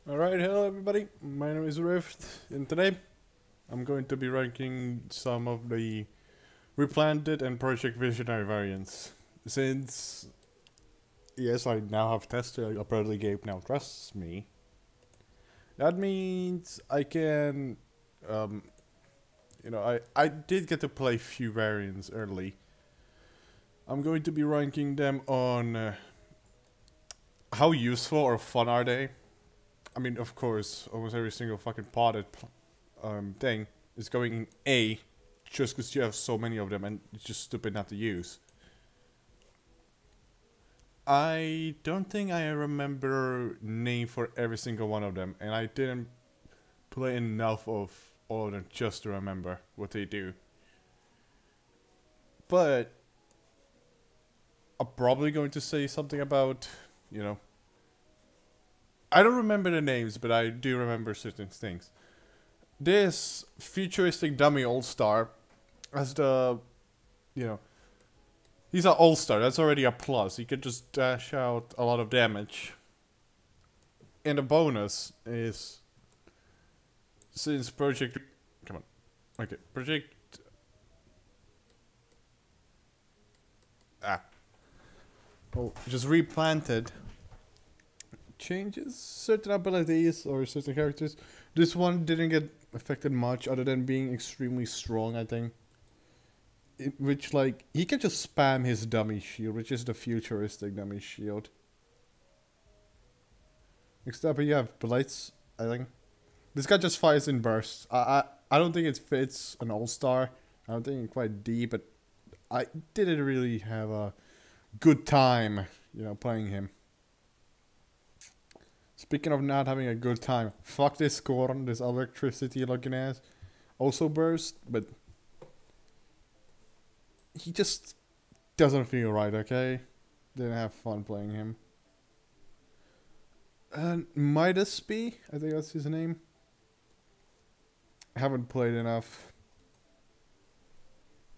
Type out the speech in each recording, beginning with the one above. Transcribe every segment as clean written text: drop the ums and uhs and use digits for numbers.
Alright, hello everybody, my name is Rift, and today I'm going to be ranking some of the Replanted and Project Visionary variants. Since, yes, I now have tested, apparently Gabe now trusts me. That means I can, I did get to play few variants early. I'm going to be ranking them on how useful or fun are they. I mean, of course, almost every single fucking potted thing is going in A, just because you have so many of them and it's just stupid not to use. I don't think I remember name for every single one of them, and I didn't play enough of all of them just to remember what they do. But I'm probably going to say something about, I don't remember the names, but I do remember certain things. This futuristic dummy all-star has the, he's an all-star, that's already a plus. He can just dash out a lot of damage. And the bonus is, since Project, come on, okay, just Replanted changes certain abilities or certain characters. This one didn't get affected much other than being extremely strong, I think. Which, like, he can just spam his dummy shield, which is the futuristic dummy shield. Next up you have Blights, I think. This guy just fires in bursts. I don't think it fits an all-star. I don't think it's quite deep, but I didn't really have a good time, playing him. Speaking of not having a good time, fuck this Corn, this electricity looking ass. Also burst, but he just doesn't feel right, okay? Didn't have fun playing him. And Midas B, I think that's his name. I haven't played enough.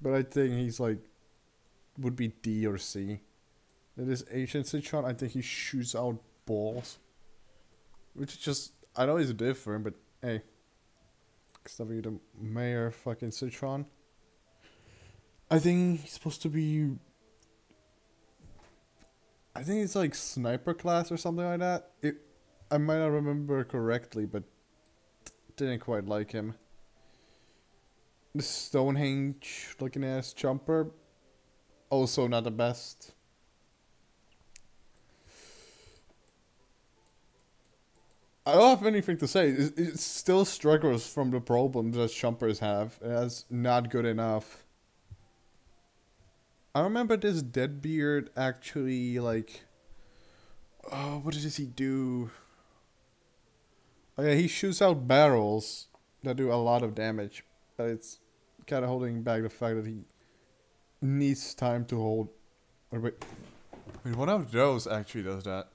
But I think he's like, would be D or C. That is Ancient Citron, I think he shoots out balls. Which is just, I know he's different, but hey. Stuffing the Mayor fucking Citron. I think he's supposed to be, I think it's like sniper class or something like that. I might not remember correctly, but didn't quite like him. The Stonehenge looking ass Jumper, also not the best. I don't have anything to say. It still struggles from the problems that Jumpers have. It's not good enough. I remember this Deadbeard actually, like, oh, what does he do? Oh yeah, he shoots out barrels that do a lot of damage, but it's kind of holding back the fact that he needs time to hold. Or wait, one of those actually does that.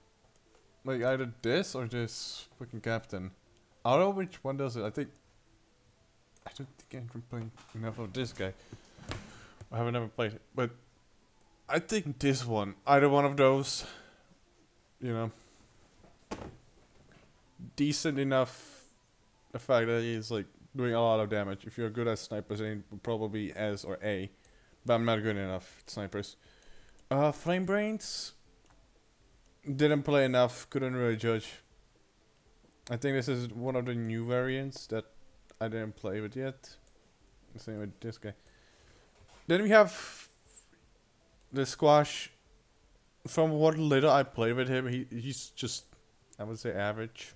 Like either this or this fucking captain. I don't know which one does it. I don't think I can play enough of this guy. I haven't ever played it, but I think this one, either one of those, decent enough. The fact that he's like doing a lot of damage. If you're good at snipers, then it would probably be S or A, but I'm not good enough at snipers. Flame Brains. Didn't play enough, couldn't really judge. I think this is one of the new variants that I didn't play with yet. Same with this guy. Then we have the Squash. From what little I played with him, he's just, I would say, average.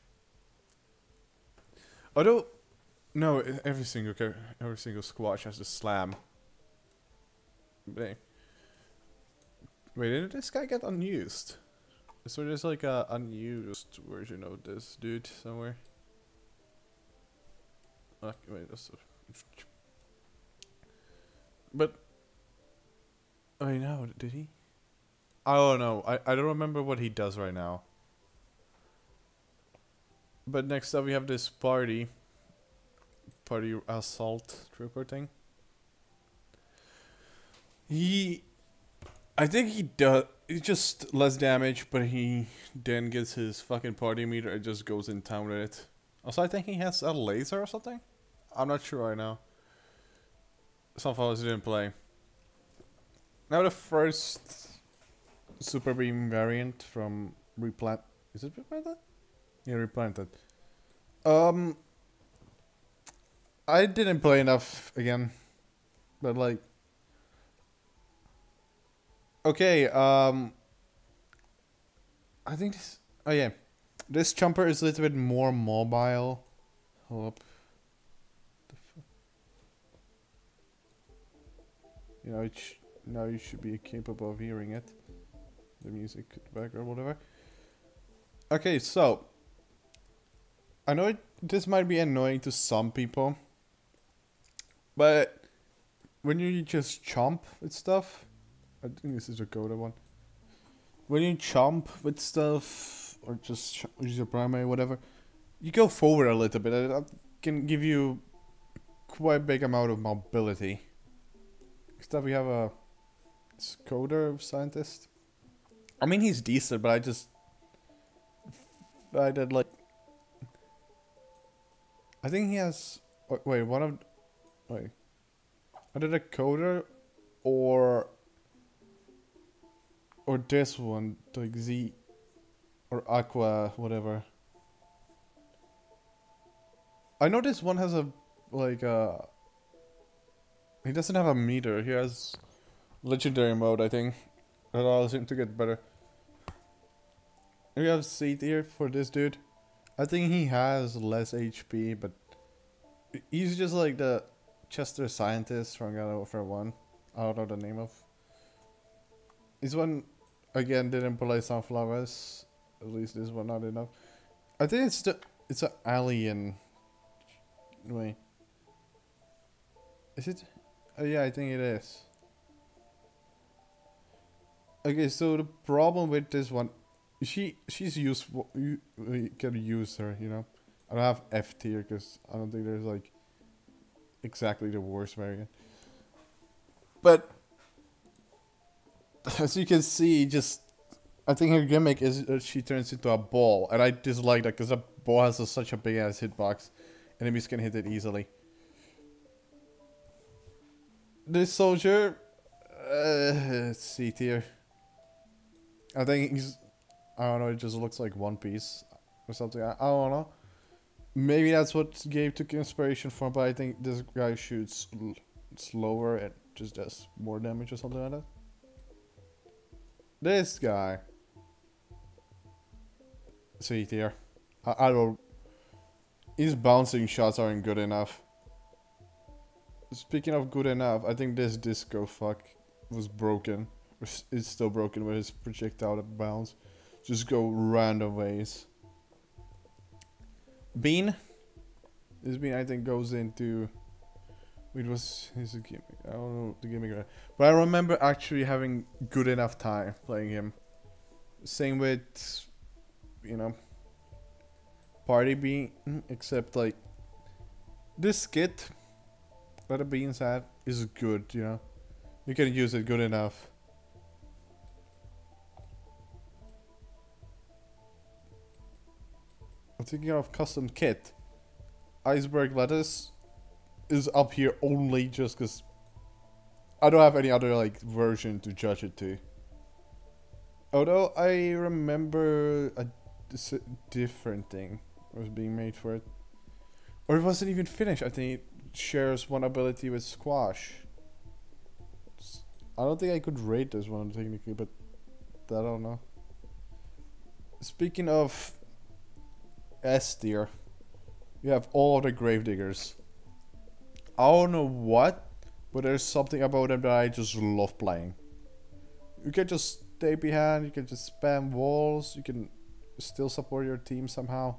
Although, no, every single Squash has a slam. Wait, did this guy get unused? So there's like a unused version of this dude somewhere. Okay, wait, that's but I know, did he? I don't know. I don't remember what he does right now. But next up we have this party assault trooper thing. I think he does. it's just less damage, but he then gets his fucking party meter and just goes in town with it. Also, I think he has a laser or something? I'm not sure right now. Some fellas didn't play. Now the first Super Beam variant from Replant... Is it Replanted? Yeah, Replanted. I didn't play enough again. But like... Okay, I think this... Oh yeah. This jumper is a little bit more mobile. Hold up. You know, now you should be capable of hearing it. The music back or whatever. Okay, so... I know this might be annoying to some people. But... When you just chomp with stuff... I think this is a Coda one. When you chomp with stuff... Or just use your primary, whatever... You go forward a little bit. That can give you... Quite big amount of mobility. Next up we have a... Coder scientist. I mean, he's decent, but I did like... I think he has... Wait, one of... Wait. I did a coder or this one, like Z or Aqua, whatever. I know this one has a like he doesn't have a meter. He has legendary mode, I think. That allows him to get better. We have C tier for this dude. I think he has less HP, but he's just like the Chester scientist from GW1. I don't know the name of. This one, again, didn't play Sunflowers. At least this one not enough. I think it's an alien. Wait. Is it? Oh yeah, I think it is. Okay, so the problem with this one, she's useful. You can use her, you know. I don't have F tier because I don't think there's like exactly the worst variant. But as you can see, just I think her gimmick is that she turns into a ball, and I dislike that because a ball has such a big ass hitbox, enemies can hit it easily. This soldier, C tier. I think he's, I don't know, it just looks like One Piece or something. I don't know. Maybe that's what Gabe took inspiration from, but I think this guy shoots slower and just does more damage or something like that. This guy. C tier. I don't... His bouncing shots aren't good enough. Speaking of good enough, I think this disco fuck was broken. It's still broken with his projectile bounce. Just go random ways. Bean. This Bean I think goes into... It was his gimmick. I don't know the gimmick right. But I remember actually having good enough time playing him. Same with, you know, Party Bean, except like this kit that the Beans have is good, you know. You can use it good enough. I'm thinking of custom kit. Iceberg Lettuce is up here only just because I don't have any other like version to judge it to. Although I remember a different thing was being made for it. Or it wasn't even finished. I think it shares one ability with Squash. I don't think I could rate this one technically, but I don't know. Speaking of S tier, you have all of the Gravediggers. I don't know what, but there's something about them that I just love playing. You can just stay behind, you can just spam walls, you can still support your team somehow.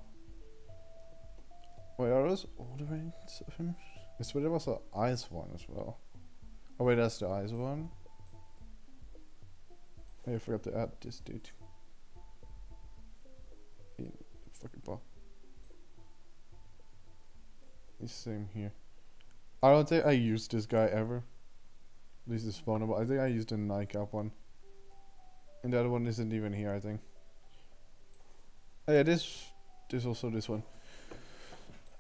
Wait, are those all the variants of him? I swear there was an ice one as well. Oh wait, that's the ice one. Hey, I forgot to add this dude. In the fucking ball. It's same here. I don't think I used this guy ever. At least it's spawnable. I think I used the nightcap one. And the other one isn't even here, I think. Oh yeah, there's also this one.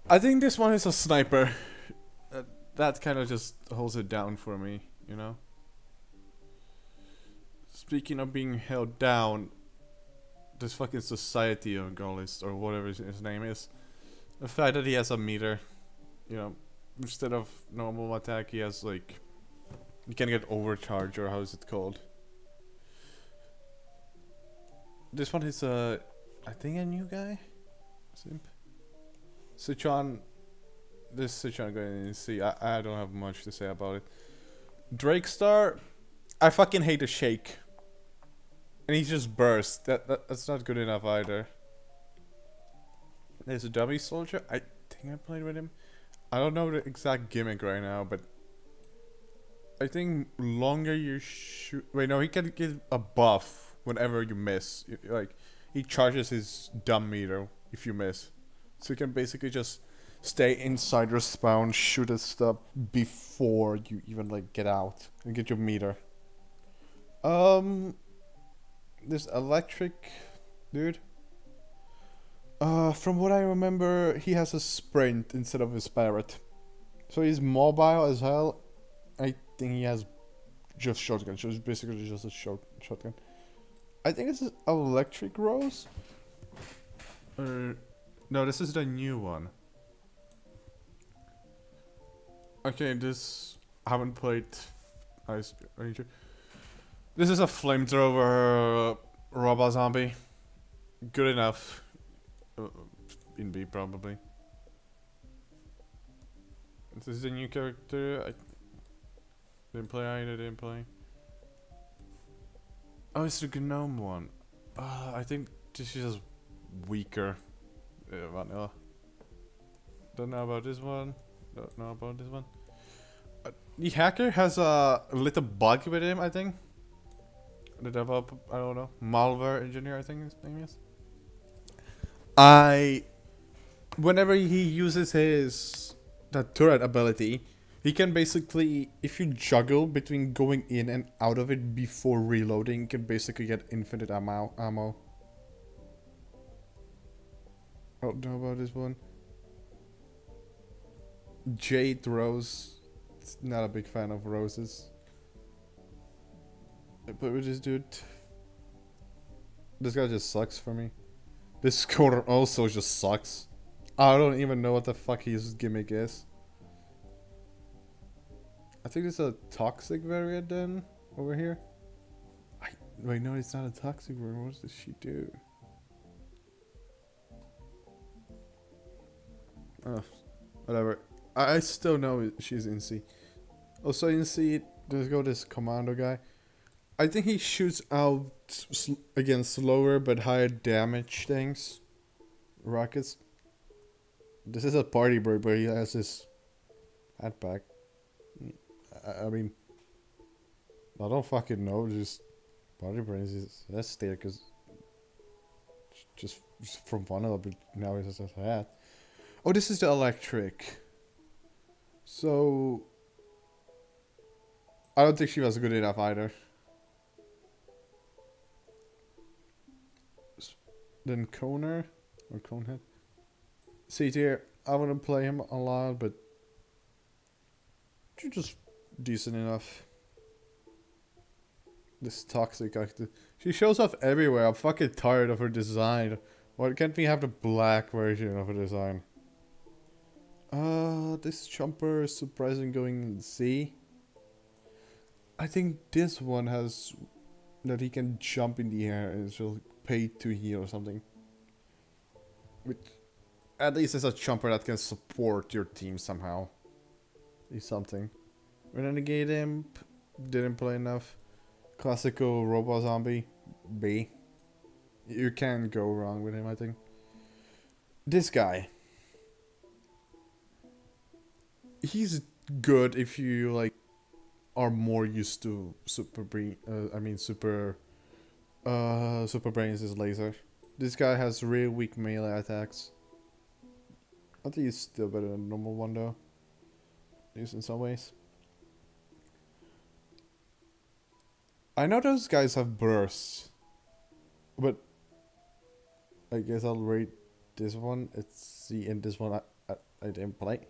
I think this one is a sniper. That kind of just holds it down for me, you know? Speaking of being held down, this fucking Society of Gaullist, or whatever his name is. The fact that he has a meter, you know, instead of normal attack, he has like, you can get overcharge, or how is it called? This one is I think a new guy? Simp? Sichuan. This Sichuan guy in see. I don't have much to say about it. Drakestar, I fucking hate the shake. And he just bursts. That's not good enough either. There's a dummy soldier. I think I played with him. I don't know the exact gimmick right now, but I think longer you shoot. Wait, no, he can give a buff whenever you miss. Like, he charges his dumb meter if you miss. So you can basically just stay inside your spawn, shoot at stuff before you even like get out and get your meter. This electric dude. From what I remember, he has a sprint instead of a spirit, so he's mobile as hell. I think he has just shotgun, so it's basically just a shotgun. I think it's electric rose. No, this is the new one. Okay, this I haven't played Ice Ranger. This is a flamethrower robot zombie. Good enough. In B probably. This is a new character. I didn't play either. Didn't play. Oh, it's the gnome one. I think this is just weaker. Vanilla. Don't know about this one. Don't know about this one. The hacker has a little bug with him, I think. The developer, I don't know. Malware engineer, I think his name is. Whenever he uses that turret ability, he can basically, if you juggle between going in and out of it before reloading, you can basically get infinite ammo. I don't know about this one. Jade Rose. Not a big fan of roses. But with this dude, this guy just sucks for me. This scorer also just sucks. I don't even know what the fuck his gimmick is. I think it's a toxic variant then, over here. Wait, no, it's not a toxic variant. What does she do? Oh, whatever. I still know she's in C. Also in C, there's this commando guy. I think he shoots out again slower but higher damage things. Rockets. This is a party bird, but he has his hat back. I mean, I don't fucking know. Just party brains is that's there because just from fun of it. Now he has a hat. Oh, this is the electric. So I don't think she was good enough either. Then Coner or Conehead. See here, I wouldn't play him a lot, but you're just decent enough. This toxic actor. She shows up everywhere. I'm fucking tired of her design. Why can't we have the black version of her design? This jumper is surprising going in C. I think this one has that he can jump in the air and she'll pay to heal or something. Which at least is a jumper that can support your team somehow. Is something. Renegade Imp didn't play enough. Classical robot zombie B. You can't go wrong with him, I think. This guy. He's good if you like are more used to super brains is laser. This guy has really weak melee attacks. I think he's still better than the normal one though. At least in some ways. I know those guys have bursts, but I guess I'll rate this one. It's C, and this one I didn't play.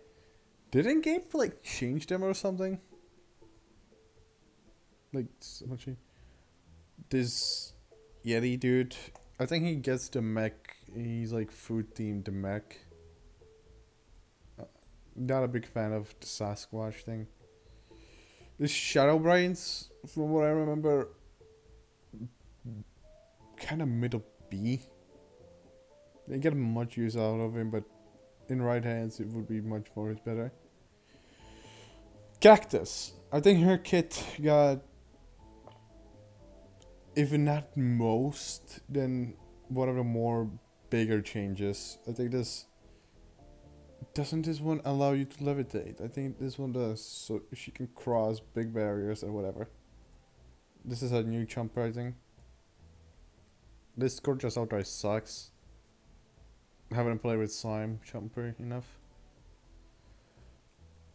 Didn't game like change them or something? Like so much. This Yeti dude, I think he gets the mech. He's like food themed the mech. Not a big fan of the Sasquatch thing. This Shadow Brains, from what I remember, kind of middle B. They get much use out of him, but in right hands it would be much more better. Cactus. I think her kit got, if not most, then one of the more bigger changes. I think this... Doesn't this one allow you to levitate? I think this one does, so she can cross big barriers or whatever. This is a new jumper, I think. This score just outright sucks. I haven't played with slime jumper enough.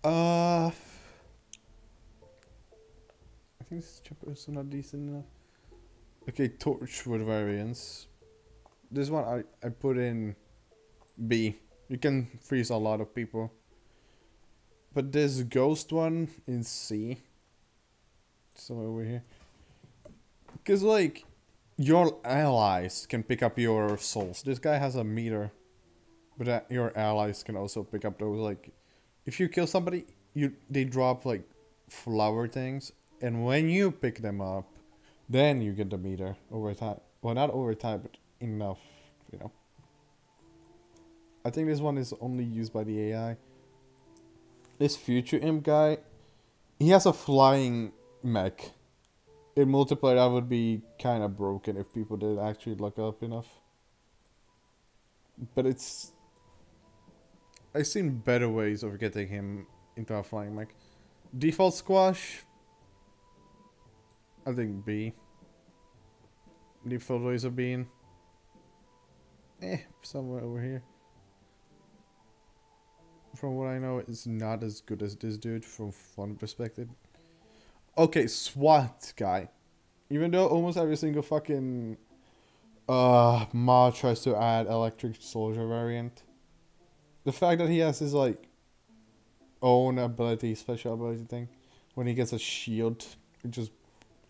I think this jumper is not decent enough. Okay, Torchwood variants. This one I put in B. You can freeze a lot of people. But this ghost one in C. Somewhere over here. Because like, your allies can pick up your souls. This guy has a meter. But your allies can also pick up those, like, if you kill somebody, they drop like flower things. And when you pick them up, then you get the meter over time. Well, not over time, but enough, you know. I think this one is only used by the AI. This Future Imp guy, he has a flying mech. In multiplayer, that would be kind of broken if people did actually look up enough. But it's... I've seen better ways of getting him into a flying mech. Default Squash, I think B. Default ways of being... somewhere over here. From what I know, it's not as good as this dude from fun perspective. Okay, SWAT guy. Even though almost every single fucking mod tries to add electric soldier variant, the fact that he has his like own ability, special ability thing, when he gets a shield, it just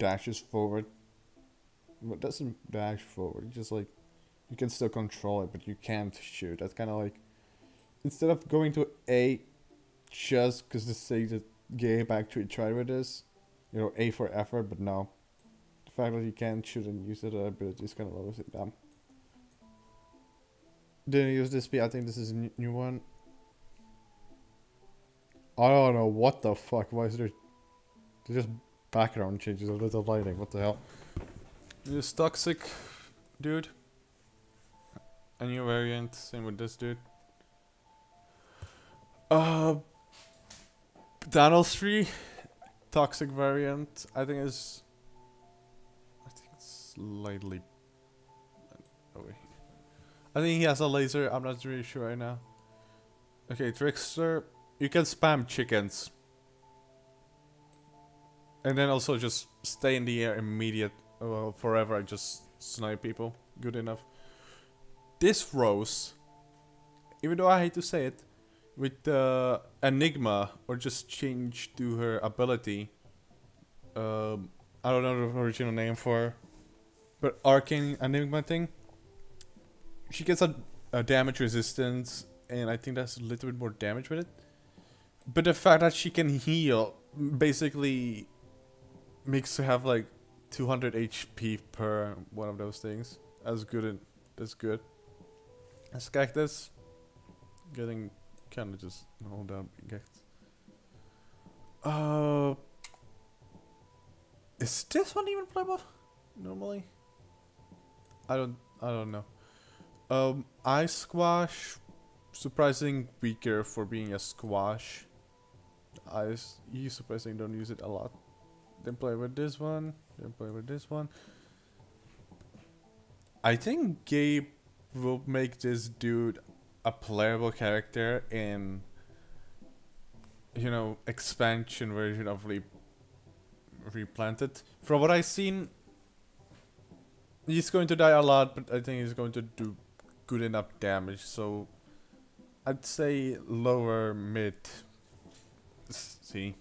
dashes forward. But doesn't dash forward. It just like, you can still control it, but you can't shoot. That's kind of like, instead of going to A just because the say that Gabe actually tried with this, you know, A for effort, but no. The fact that you can't shoot and use that ability just kind of lowers it down. Didn't use this B, I think this is a new one. I don't know what the fuck, why is there... There's just background changes, a little lighting, what the hell. This toxic dude. A new variant, same with this dude. Daniel's 3 toxic variant, I think it's slightly over here. I think he has a laser, I'm not really sure right now. Okay, Trickster, you can spam chickens. And then also just stay in the air forever, just snipe people, good enough. This Rose, even though I hate to say it, with the Enigma, or just change to her ability. I don't know the original name for her, but Arcane Enigma thing. She gets a damage resistance, and I think that's a little bit more damage with it. But the fact that she can heal basically makes her have like 200 HP per one of those things. That's good. That's good. As Cactus, getting kind of just hold down Cactus. Is this one even playable normally? I don't know. Ice Squash, surprising weaker for being a squash. You surprisingly don't use it a lot. Then play with this one. Then play with this one. I think Gabe will make this dude a playable character in, you know, expansion version of Replanted. From what I've seen, he's going to die a lot, but I think he's going to do good enough damage, so I'd say lower mid. See.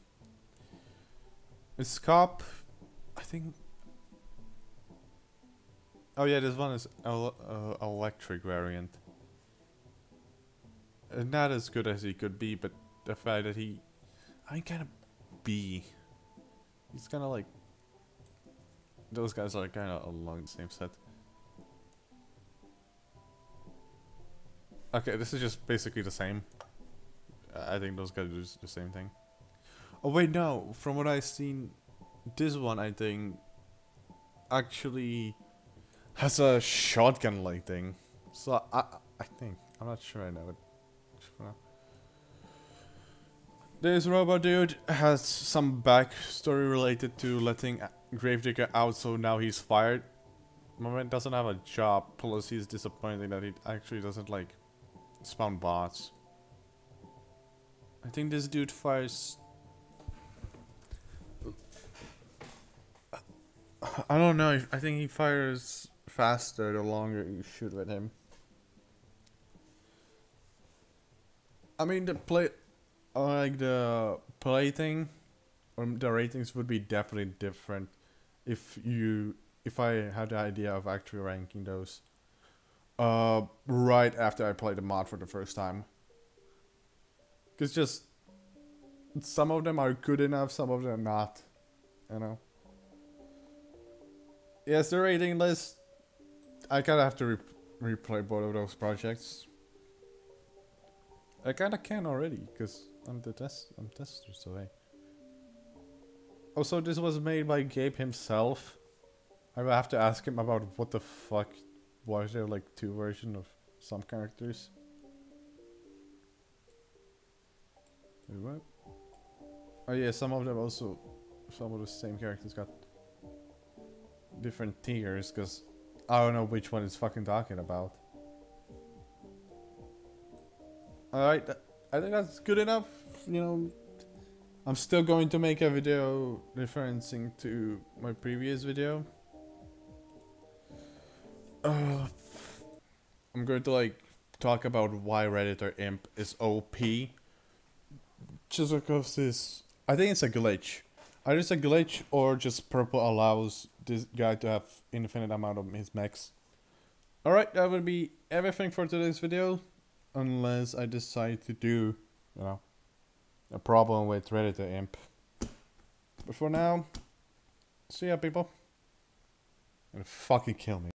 His cop, I think. Oh yeah, this one is electric variant. Not as good as he could be, but the fact that he, I kind of B. He's kind of like. Those guys are kind of along the same set. Okay, this is just basically the same. I think those guys do the same thing. Oh wait, no. From what I've seen, this one I think actually has a shotgun-like thing. So I think, I'm not sure I know it. This robot dude has some backstory related to letting Gravedigger out, so now he's fired. My man doesn't have a job, plus he's disappointed that he actually doesn't like spawn bots. I think this dude fires. I don't know. I think he fires faster the longer you shoot with him. I mean, the play thing, or the ratings would be definitely different if I had the idea of actually ranking those. Right after I played the mod for the first time. Cause just some of them are good enough, some of them are not. You know. Yes, the rating list. I kinda have to replay both of those projects. I kinda can already, cause I'm tester, so hey. Also, this was made by Gabe himself. I will have to ask him about what the fuck. Why is there like two versions of some characters? Wait, what? Oh yeah, some of them also, some of the same characters got different tiers, cause I don't know which one is fucking talking about. Alright, I think that's good enough, you know. I'm still going to make a video referencing to my previous video. I'm going to like talk about why Redditor Imp is OP. Just because this, I think it's a glitch. Either it's a glitch or just purple allows this guy to have infinite amount of his mechs. Alright, that would be everything for today's video. Unless I decide to do, you know, a problem with Redditor Imp. But for now, see ya people. And fucking kill me.